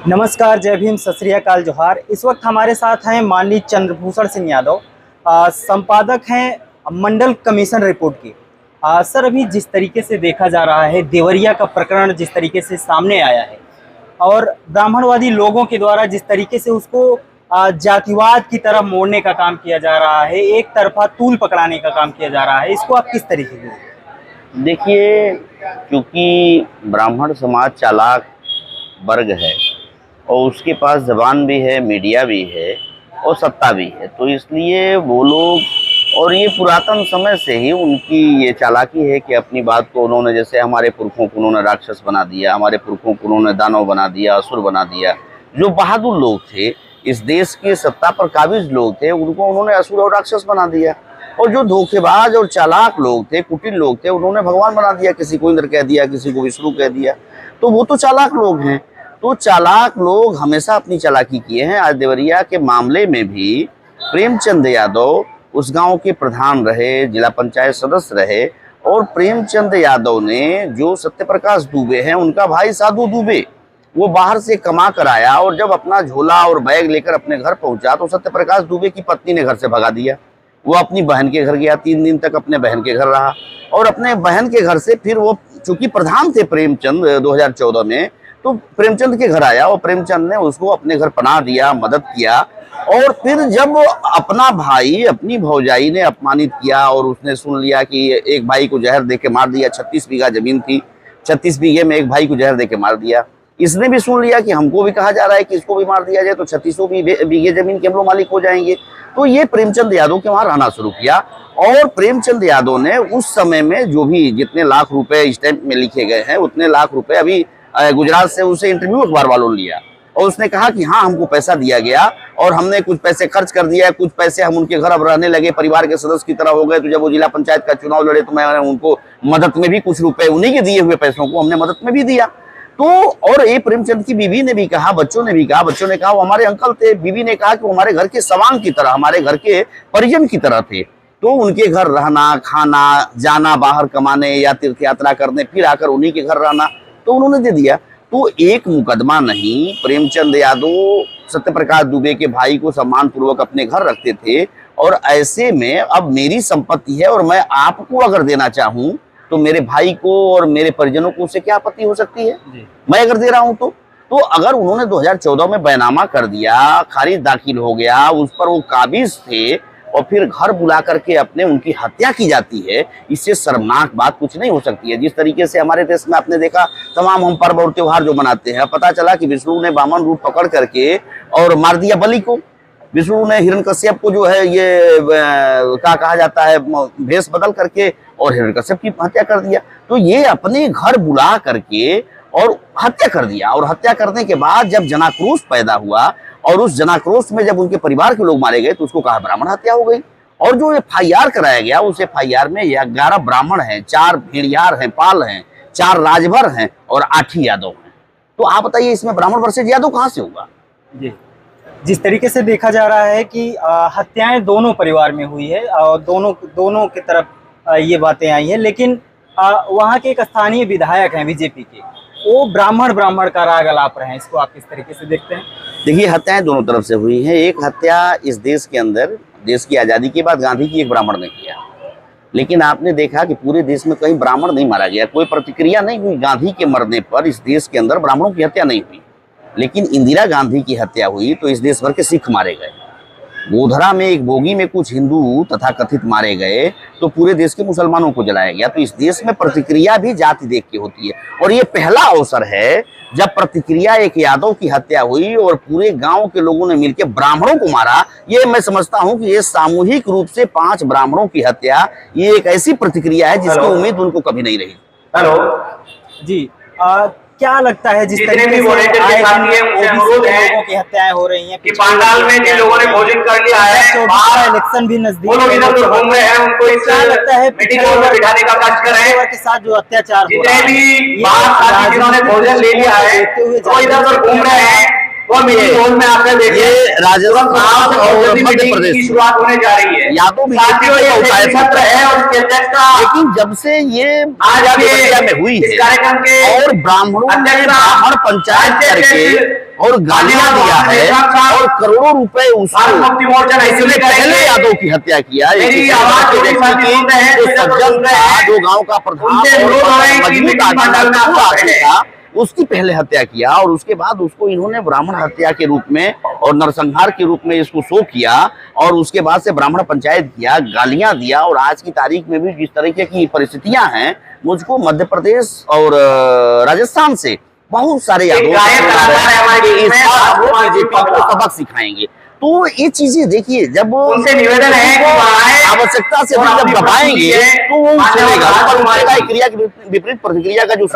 नमस्कार, जय भीम, सत श्री अकाल, जोहार। इस वक्त हमारे साथ हैं माननीय चंद्रभूषण सिंह यादव, संपादक हैं मंडल कमीशन रिपोर्ट की। सर, अभी जिस तरीके से देखा जा रहा है, देवरिया का प्रकरण जिस तरीके से सामने आया है और ब्राह्मणवादी लोगों के द्वारा जिस तरीके से उसको जातिवाद की तरफ मोड़ने का काम किया जा रहा है, एक तरफा तूल पकड़ाने का काम किया जा रहा है, इसको आप किस तरीके से? देखिए, क्योंकि ब्राह्मण समाज चालाक वर्ग है और उसके पास ज़बान भी है, मीडिया भी है और सत्ता भी है, तो इसलिए वो लोग, और ये पुरातन समय से ही उनकी ये चालाकी है कि अपनी बात को उन्होंने, जैसे हमारे पुरखों को उन्होंने राक्षस बना दिया, हमारे पुरखों को उन्होंने दानव बना दिया, असुर बना दिया। जो बहादुर लोग थे, इस देश के सत्ता पर काबिज लोग थे, उनको उन्होंने असुर और राक्षस बना दिया। और जो धोखेबाज और चालाक लोग थे, कुटिल लोग थे, उन्होंने भगवान बना दिया, किसी को इंद्र कह दिया, किसी को विष्णु कह दिया। तो वो तो चालाक लोग हैं। तो चालाक लोग हमेशा अपनी चालाकी किए हैं। आज देवरिया के मामले में भी प्रेमचंद यादव उस गांव के प्रधान रहे, जिला पंचायत सदस्य रहे, और प्रेमचंद यादव ने जो सत्यप्रकाश दुबे हैं, उनका भाई साधु दुबे, वो बाहर से कमा कर आया और जब अपना झोला और बैग लेकर अपने घर पहुंचा तो सत्यप्रकाश दुबे की पत्नी ने घर से भगा दिया। वो अपनी बहन के घर गया, 3 दिन तक अपने बहन के घर रहा और अपने बहन के घर से फिर वो, चूंकि प्रधान थे प्रेमचंद 2014 में, तो प्रेमचंद के घर आया और प्रेमचंद ने उसको अपने घर पनाह दिया, मदद किया। और फिर जब अपना भाई अपनी भौजाई ने अपमानित किया और उसने सुन लिया कि एक भाई को जहर देके मार दिया, 36 बीघा जमीन थी, 36 बीघे में एक भाई को जहर देके मार दिया। इसने भी सुन लिया कि हमको भी कहा जा रहा है कि इसको भी मार दिया जाए तो 36 बीघे जमीन के हम लोग मालिक हो जाएंगे। तो ये प्रेमचंद यादव के वहां रहना शुरू किया और प्रेमचंद यादव ने उस समय में जो भी जितने लाख रुपए स्टैंप में लिखे गए हैं, उतने लाख रुपए अभी गुजरात से उसे इंटरव्यू अखबार वालों ने लिया और उसने कहा कि हाँ, हमको पैसा दिया गया और हमने कुछ पैसे खर्च कर दिया, कुछ पैसे हम उनके घर अब रहने लगे, परिवार के सदस्य की तरह हो गए। तो जब वो जिला पंचायत का चुनाव लड़े तो मैंने उनको मदद में भी कुछ रुपए, उन्हीं के दिए हुए पैसों को हमने मदद में भी दिया। तो और ये प्रेमचंद की बीवी ने भी कहा, बच्चों ने भी कहा, बच्चों ने कहा वो हमारे अंकल थे, बीवी ने कहा कि वो हमारे घर के सवांग की तरह, हमारे घर के परिजन की तरह थे। तो उनके घर रहना, खाना, जाना बाहर कमाने या तीर्थ यात्रा करने, फिर आकर उन्हीं के घर रहना, तो उन्होंने दे दिया। तो एक मुकदमा नहीं, प्रेमचंद यादव सत्यप्रकाश दुबे के भाई को सम्मान पूर्वक अपने घर रखते थे और ऐसे में अब मेरी संपत्ति है और मैं आपको अगर देना चाहूं तो मेरे भाई को और मेरे परिजनों को उससे क्या आपत्ति हो सकती है? मैं अगर दे रहा हूं तो अगर उन्होंने 2014 में बैनामा कर दिया, खारिज दाखिल हो गया, उस पर वो काबिज थे और फिर घर बुला करके अपने उनकी हत्या की जाती है, इससे शर्मनाक बात कुछ नहीं हो सकती है। जिस तरीके से हमारे देश में आपने देखा, तमाम हम पर्व और त्योहार जो मनाते हैं, पता चला कि विष्णु ने वामन रूप पकड़ करके और मार दिया बलि को। विष्णु ने हिरण्यकश्यप को जो है ये क्या कहा जाता है, भेष बदल करके और हिरण्यकश्यप की हत्या कर दिया। तो ये अपने घर बुला करके और हत्या कर दिया और हत्या करने के बाद जब जनाक्रोश पैदा हुआ और उस जनाक्रोश में जब उनके परिवार के लोग मारे गए तो उसको कहा ब्राह्मण हत्या हो गई। और जो FIR कराया गया, उस FIR में 11 ब्राह्मण हैं, 4 भेड़ियार हैं, पाल हैं, 4 राजभर हैं और 8 ही यादव हैं। तो आप बताइए, इसमें ब्राह्मण वर्सेज यादव कहाँ से होगा? जी, जिस तरीके से देखा जा रहा है कि हत्याएं दोनों परिवार में हुई है और दोनों की तरफ ये बातें आई हैं, लेकिन वहाँ के एक स्थानीय विधायक हैं बीजेपी के, वो ब्राह्मण का राग अलाप रहे हैं। इसको आप किस तरीके से देखते हैं? देखिए, हत्याएं दोनों तरफ से हुई हैं। एक हत्या इस देश के अंदर, देश की आज़ादी के बाद गांधी की एक ब्राह्मण ने किया, लेकिन आपने देखा कि पूरे देश में कहीं ब्राह्मण नहीं मारा गया, कोई प्रतिक्रिया नहीं हुई। गांधी के मरने पर इस देश के अंदर ब्राह्मणों की हत्या नहीं हुई, लेकिन इंदिरा गांधी की हत्या हुई तो इस देश भर के सिख मारे गए। गोधरा में एक बोगी में कुछ हिंदू तथा कथित मारे गए तो पूरे देश के मुसलमानों को जलाया गया। तो इस देश में प्रतिक्रिया भी जाति देख के होती है और ये पहला अवसर है जब प्रतिक्रिया एक यादव की हत्या हुई और पूरे गांव के लोगों ने मिलकर ब्राह्मणों को मारा। ये मैं समझता हूं कि ये सामूहिक रूप से 5 ब्राह्मणों की हत्या, ये एक ऐसी प्रतिक्रिया है जिसकी उम्मीद उनको कभी नहीं रही। हेलो जी, क्या लगता है जिस तरीके से लोगों की हत्याएं हो रही हैं, कि पांडाल में जिन लोगों ने भोजन कर लिया है, इलेक्शन भी नजदीक, वो लोग इधर उधर घूम रहे हैं, उनको इस क्या लगता है मीटिंग में बिठाने का कष्ट करें के साथ जो अत्याचार हो रहा जितने है, भी बाहर जिन्होंने भोजन ले लिया है वो इधर उधर घूम रहे हैं, वो मिनी हॉल में आकर देखिए, ये राजस्थान और मध्य की प्रदेश शुरुआत होने जा रही है। या तो साथियों, ये छठी सत्र है और इसके अध्यक्ष का लेकिन जब से ये आज अब ये देवरिया में हुई इस है कार्यक्रम के और ब्राह्मणों ने अध्यक्ष ब्राह्मण पंचायत करके और गालियां दिया है और करोड़ों रुपए भारत मुक्ति मोर्चा उसने पहले यादव की हत्या किया। मेरी आवाज जो व्यक्ति की जो सज्जन था, जो गांव का प्रधान और मजबूत आदमी था, उसकी पहले हत्या किया और उसके बाद उसको इन्होंने ब्राह्मण हत्या के रूप में और नरसंहार के रूप में इसको शो किया और उसके बाद से ब्राह्मण पंचायत किया, गालियां दिया। और आज की तारीख में भी जिस तरीके की परिस्थितियां हैं, मुझको मध्य प्रदेश और राजस्थान से बहुत सारे यादव सबक सिखाएंगे। तो ये चीजें देखिए, जब उनसे निवेदन है कि आवश्यकता से जब दबाएंगे तो वो चलेगा, पर उनका क्रिया के विपरीत प्रतिक्रिया का जो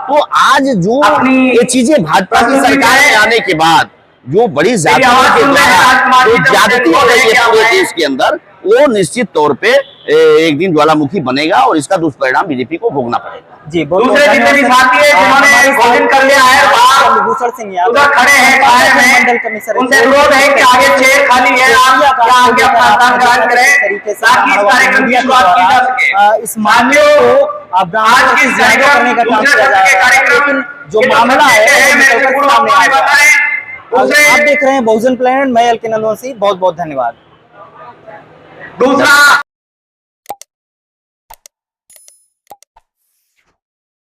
तो आज जो ये चीजें भाजपा की सरकार में आने के बाद जो बड़ी जातियों के द्वारा जो ज्यादती हो रही है पूरे देश के अंदर, वो निश्चित तौर पे एक दिन ज्वालामुखी बनेगा और इसका दुष्परिणाम बीजेपी को भोगना पड़ेगा। जी, दूसरे जितने भी साथी है जिन्होंने भोजन कर लिया है, चंद्रभूषण सिंह यादव उधर खड़े हैं बाहर में, उनसे अनुरोध है कि आगे चेयर खाली है, आप क्या आगे अपना स्थान ग्रहण करें ताकि इस कार्यक्रम की शुरुआत की जा सके। इस मामले को आज की करने का काम किया जा रहा है, लेकिन जो मामला है आप देख रहे हैं बहुजन प्लेनेट। मैं एल के नंदवंशी, बहुत बहुत धन्यवाद। दूसरा